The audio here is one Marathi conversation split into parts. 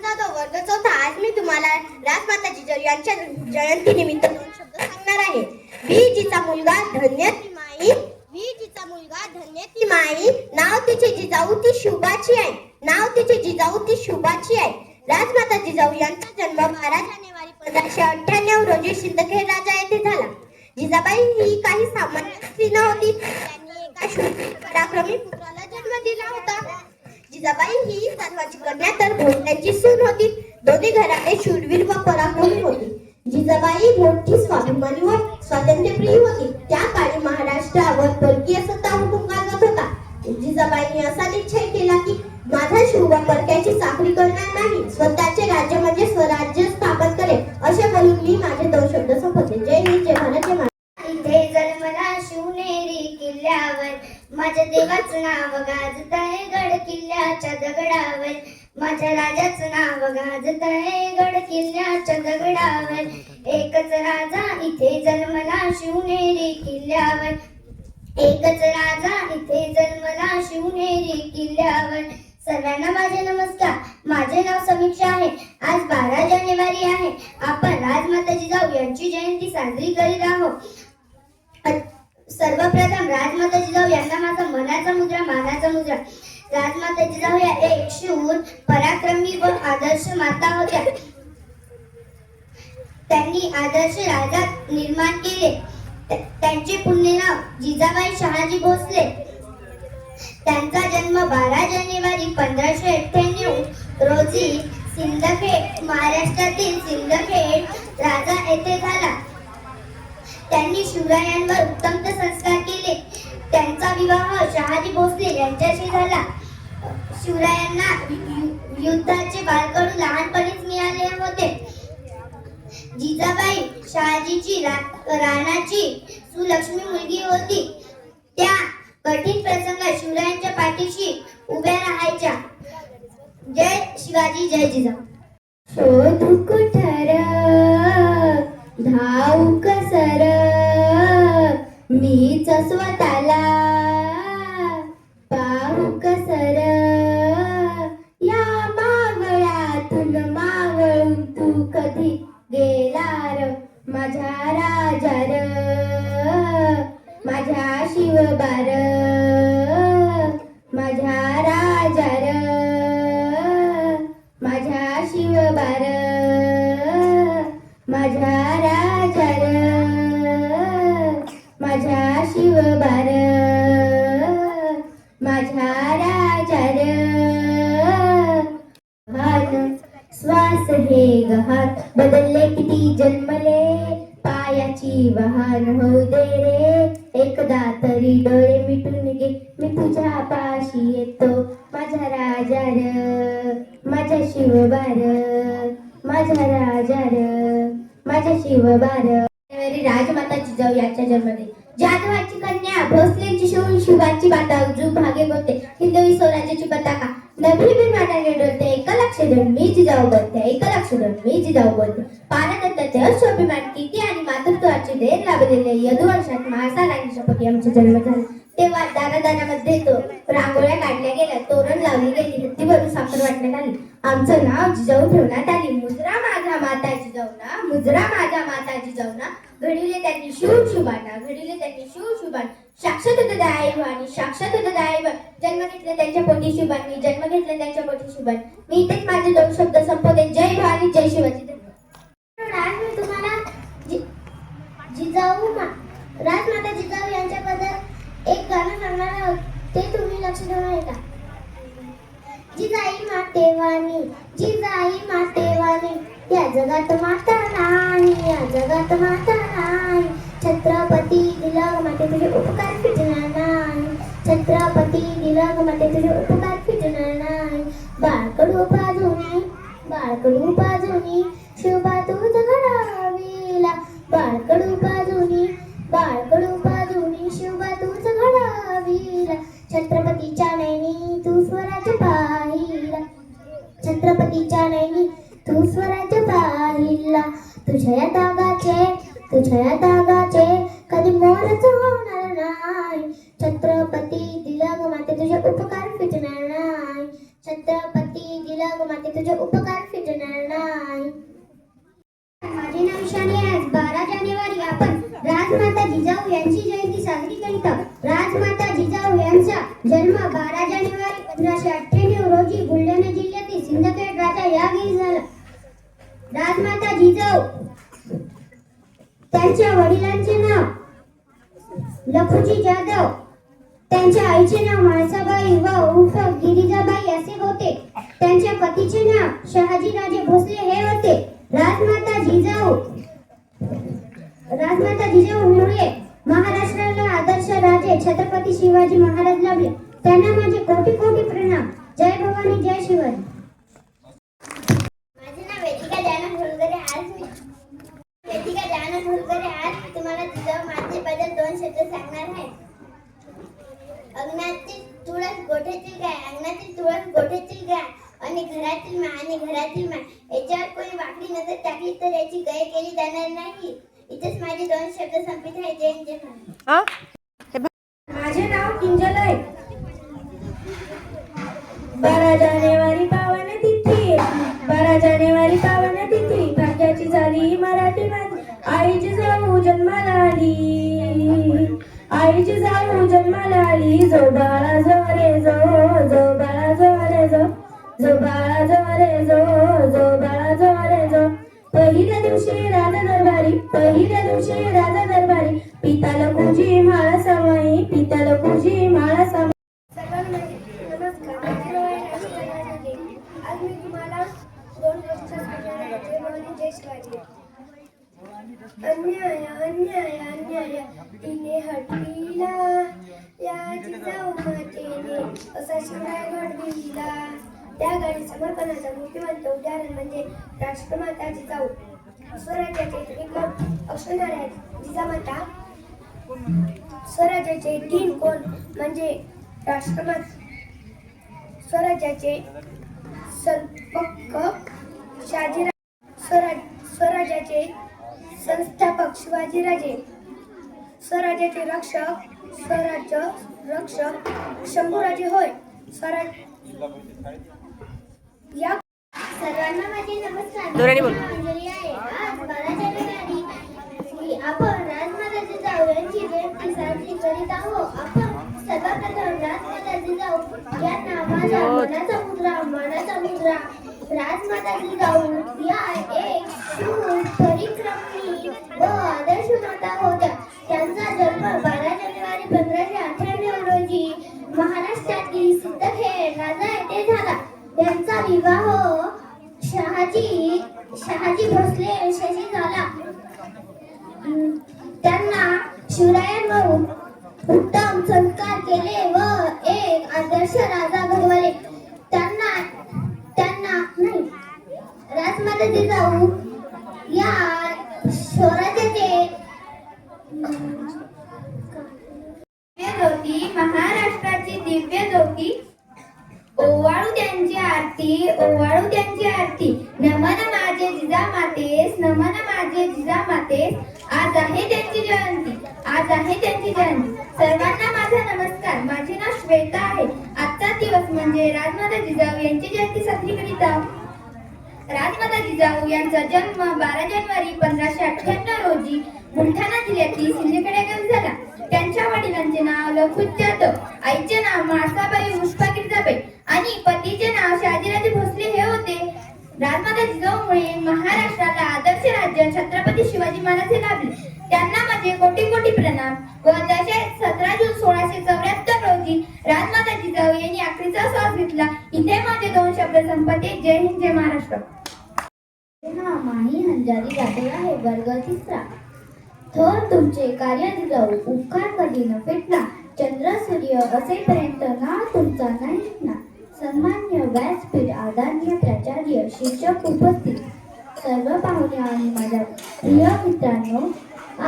जाधव वर्ग चौथा. आज मी तुम्हाला राजमाता जिजाऊ यांच्या जयंतीनिमित्त दोन शब्द सांगणार आहे. जिचा मुलगा धन्य ती माई, जिचा मुलगा धन्य ती माई, नाव तिचे जिजाऊ ती शुभाची आहे, नाव तिचे जिजाऊ ती शुभाची आहे. राजमाता जिजाऊ यांचा जन्म 12 जानेवारी 1598 रोजी सिंदखेड राजा येथे झाला. जिजाबाई ही काही सामान्य स्त्री नव्हती. त्यांनी एका शूर पराक्रमी पुत्राला जन्म दिला होता. जिजाबाई ही सर्वांची कन्या तर भोसल्यांची सून होती. दोन्ही घराने शूरवीर व पराक्रमी होती. जिजाबाई मोठी स्वाभिमानी व स्वातंत्र्यप्रिय होती. त्या काळी महाराष्ट्रावर परकीय सत्ता हुकूम गाजवत होता. जिजाबाईंनी असा निश्चय केला की माझा शिवबा परक्याची चाकरी करणार नाही, स्वतःचे राज्य म्हणजे स्वराज्य स्थापन करेल. असे बोलून मी माझे दोन शब्द संपवते. जय हिंद, जय भारत, जय महाराष्ट्र. इथे जन्मला शिवनेरी किल्ल्यावर, माझ्या देवाचं नाव गाजतंय गड किल्ल्याच्या दगडावर, माझ्या राजाचं नाव गाजतंय गड किल्ल्याच्या दगडावर. एकच राजा इथे जन्मला शिवनेरी किल्ल्यावर, एकच राजा इथे जन्मला शिवनेरी किल्ल्यावर. सर्वांना माझे नमस्कार. माझे नाव समीक्षा आहे. आज 12 जानेवारी आहे. आपण राजमाता जिजाऊ यांची जयंती साजरी करीत आहोत. सर्वप्रथम राजमाता जिजाऊ यांना माझा मनाचा मुद्रा, मानाचा मुद्रा. राजमाता जिजाऊ या एक शूर, पराक्रमी व आदर्श माता होत्या. त्यांनी आदर्श राजा निर्माण केले. त्यांचे पुण्य नाव जिजाबाई शहाजी भोसले. त्यांचा जन्म 12 जानेवारी 1598 रोजी सिंदखेड, महाराष्ट्रातील सिंदखेड राजा येथे झाला. त्यांनी शिवरायांवर उत्तम संस्कार केले. त्यांचा विवाह शहाजी भोसले यांच्याशी झाला. शिवरायांना युद्धाचे बाळकडू लहानपणीच मिळाले होते. जिजाबाई शहाजीची राणाची सुलक्ष्मी मुलगी होती. त्या कठीण प्रसंगात शिवरायांच्या पाठीशी उभ्या राहायच्या. जय शिवाजी, जय जिजाऊ. शोधू कुठर धावू कसर, मीच स्वतःला पाहू कसर. या मावळातून मावळून तू कधी गेलार, माझ्या राजार, माझ्या शिवबार, माझ्या राजार, माझ्या शिवबार, माझ्या राजार, माझ्या शिवबार, माझ्या राजार. गहाण श्वास हे गहाण, बदलले किती जन्मले, पायाची वाहन होऊ दे रे. एकदा तरी डोळे मिटून घे, मी तुझ्या पाशी येतो. माझ्या राजार, माझ्या शिवबार, माझ्या राजार, माझ्या शिवबार. राजमाता जिजाऊ यांच्या जन्मदिन. जाधवाची कन्या भोसलेंची शिवून शिवाची माता उजू भागे बोलते. हिंदवी स्वराज्याची पताका नवी विमानाने डोलते. एक लक्ष देऊन मी जिजाऊ बोलते, एक लक्ष देऊन मी जिजाऊ बोलते. पारतंत्र्याचे अश्वाभिमान कीर्ती आणि मातृत्वाची देर लाभलेले यदुवंशात महासारांनी शपथ आमचा जन्म झाला. तेव्हा दारादारामध्ये तो रांगोळ्या काढल्या गेल्या, तोरण लावली गेली, हत्तीवरून साखर वाटण्यात आली. आमचं नाव जिजाऊ ठेवण्यात आली. मुजरा माझा माता जिजाऊना, मुजरा माझा माता जिजाऊना. घडिले त्यांनी शिव शुभाना, घडिले त्यांनी शिव शुभान. साक्षात दैव आणि साक्षात दैव. जन्म घेतले त्यांच्या पोटी शुभान, मी जन्म घेतले त्यांच्या पोटी शुभान. मी इथेच माझे दोन शब्द संपवते. जय भारत, जय शिवाजी. आज मी तुम्हाला जिजाऊ राजमाता जिजाऊ यांच्याबद्दल एक गाणं सांगणार आहोत. ते तुम्ही लक्ष देऊन ऐका. जिजाई मातेवाणी, जिजाई मातेवाणी, या जगात माता नाही, या जगात माता नाही. छत्रपती दिलग माते तुझे उपकार फिटणार नाही, छत्रपती दिलग माते तुझे उपकार फिटणार नाही. बाळकडू बाजूनी, बाळकडू बाजूनी, शुभा तूच घडावीला. बाळकडू बाजूनी, बाळकडू बाजूनी, शुभा तूच घडावीला. छत्रपतीच्या नैनी तू स्वराज्य पाहिला, छत्रपतीच्या नैनी तू स्वराज्य पाहिला. तुझ्या या तागाचे, तुझ्या या तागाचे कधी मोरच होणार नाही. छत्रपती दिलग माते तुझे उपकार फिटणार नाही, छत्रपती दिलग माते तुझे उपकार जन्म 12 जानेवारी 1598 रोजी बुलढाणा जिल्ह्यातील सिंदखेड राजा या गावी झाला. राजमाता जिजाऊ त्यांच्या वडिलांचे नाव लखुजी जाधव, त्यांच्या आईचे नाव म्हाळसाबाई व उर्फ गिरिजाबाई असे होते. त्यांच्या पतीचे नाव शहाजीराजे भोसले हे होते. राजमाता जिजाऊमुळे महाराष्ट्राला आदर्श राजे छत्रपती शिवाजी महाराज लाभले. त्यांना माझे कोटी कोटी प्रणाम. जय भवानी, जय शिवाजी. माझे नाव वेदिका दयानंद होलकरे. आज मी तुम्हाला जिजाऊ मातेबद्दल 2 शब्द सांगणार आहे. अंगणातील तुळस गोठ्यातील गाय, अंगणातील तुळस गोठ्यातील गाय आणि घरातील माय याच्यावर कोणी वाकडी नजर टाकली तर याची गय केली जाणार नाही. इथेच माझे 2 शब्द संपित आहे. जय जय भारत. माझे नाव किंजल आहे. 12 जानेवारी पावन तिथी, 12 जानेवारी पावन तिथी, भाग्याची झाली मराठी माझी. आई जिजाऊ जन्माला आली, आई जिजाऊ जन्माला आली. जो बाळा जो रे जो, जो बाळा जो रे जो, जो बाळा जो रे जो, जो बाळा जो रे जो. पहिल्या दिवशी राजा दरबारी, पहिल्या दिवशी राजा दरबारी, पिता लखुजी म्हाळ समाई, पिता लखुजी म्हाळ समाई. नमस्कार. माझे नाव आहे राशिका राजाडे. आज मी तुम्हाला 2 गोष्टी सांगणार आहे. जय भवानी, जय शिवाजी. अन्याय अन्याय अन्याय तिने हटविला, या जिजाऊ मातेने असा शिवराय घडविला. त्या गाडी समर्पणाचं मूर्तिमंत उदाहरण म्हणजे राष्ट्रमाता जिजाऊ. स्वराज्याचे त्रिकोण असणाऱ्या जिजामाता, स्वराज्याचे 3 कोण म्हणजे राष्ट्रमाता, स्वराज्याचे संस्थापक स्वराज्याचे संस्थापक शिवाजीराजे, स्वराज्याचे स्वराज्य रक्षक शंभूराजे होय. या सर्वांना माझे नमस्कार. अंजली आहे. आज 12 जानेवारी आपण राजमाता जिजाऊ यांची जयंती साजरी करीत आहोत. आपण सर्वप्रथम राजमाता जिजाऊ यांना माझा मनाचा मुद्रा. राजमाता जिजाऊ या एक शूर, परिक्रमी व आदर्श माता होत्या. त्यांचा जन्म 12 जानेवारी 1598 रोजी महाराष्ट्रातील सिंदखेड राजा येथे झाला. त्यांचा विवाह शहाजी भोसले यांच्याशी झाला. त्यांना शिवरायांवरून उत्तम संस्कार केले व एक आदर्श राजा घडवले. त्यांना नाही, राजमाता जिजाऊ या स्वराज्याचे ज्योती, महाराष्ट्राची दिव्य ज्योती. ओवाळू त्यांची आरती, ओवाळू त्यांची आरती. नमन माझे जिजामातेस, नमन माझे जिजामातेस. आज आहे त्यांची जयंती, आज आहे त्यांची जयंती. सर्वांना माझा नमस्कार. माझे नाव श्वेता आहे. आजचा दिवस म्हणजे राजमाता जिजाऊ यांची जयंती साजरी करीत आहोत. राजमाता जिजाऊ यांचा जन्म 12 जानेवारी 1598 रोजी बुलढाणा जिल्ह्यातील सिंदखेड या गावी झाला. त्यांच्या वडिलांचे नाव लखुजी जाधव, आईचे नाव म्हाळसाबाई उर्फ गिरिजाबाई आणि पतीचे नाव शहाजीराजे भोसले हे होते. राजमाता जिजाऊमुळे महाराष्ट्राला आदर्श राज्य छत्रपती शिवाजी महाराज हे लाभले. त्यांना माझे कोटी कोटी प्रणाम. व तसेच 17 जून 1674 रोजी राजमाता जिजाऊ यांनी आखरीचा श्वास घेतला. इथे माझे 2 शब्द संपते. जय हिंद, जय महाराष्ट्र. माही हंजारी जाधव आहे. वर्ग 3. थोर तुमचे कार्य जिजाऊ, उपकार कधी न फेटला. चंद्र सूर्य असेपर्यंत ना तुमचा नाही ना. सन्मान्य व्यासपीठ, आदरणीय प्राचार्य, शिक्षक उपस्थित, सर्व पाहुणे आणि माझ्या प्रिय मित्रांनो,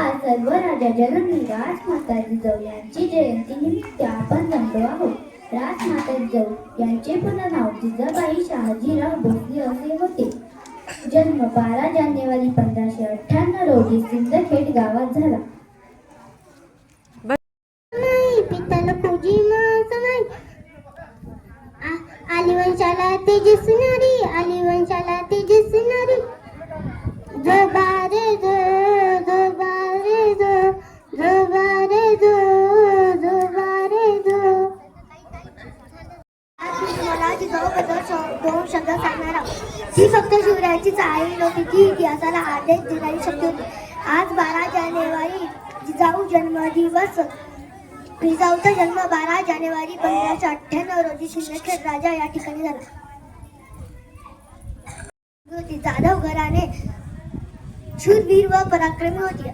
आज सर्व राजा जननी राजमाता जिजाऊ यांची जयंती निमित्त आपण जमलो आहोत. राजमाता जिजाऊ यांचे पूर्ण नाव जिजाबाई शहाजीराव भोसले असे होते. जन्म 12 जानेवारी 1598 रोजी सिंदखेड गावात झाला. पिता लखुजी समाई, आलिवंशाला तेजस्विनारी, आलिवंशाला तेजस्विनारी. जो बारे जो, जो बारे जो, जो बारे जो, जो बारे जो. फक्त शिवरायांची चाळी नव्हती, ती इतिहासाला आदेश देणारी शक्ती होती. आज 12 जानेवारी जिजाऊ जन्मदिवस. जिजाऊचा जन्म 12 जानेवारी 1598 रोजी सिंदखेड राजा या ठिकाणी झाला. जाधव घराणे शूरवीर व पराक्रमी होती.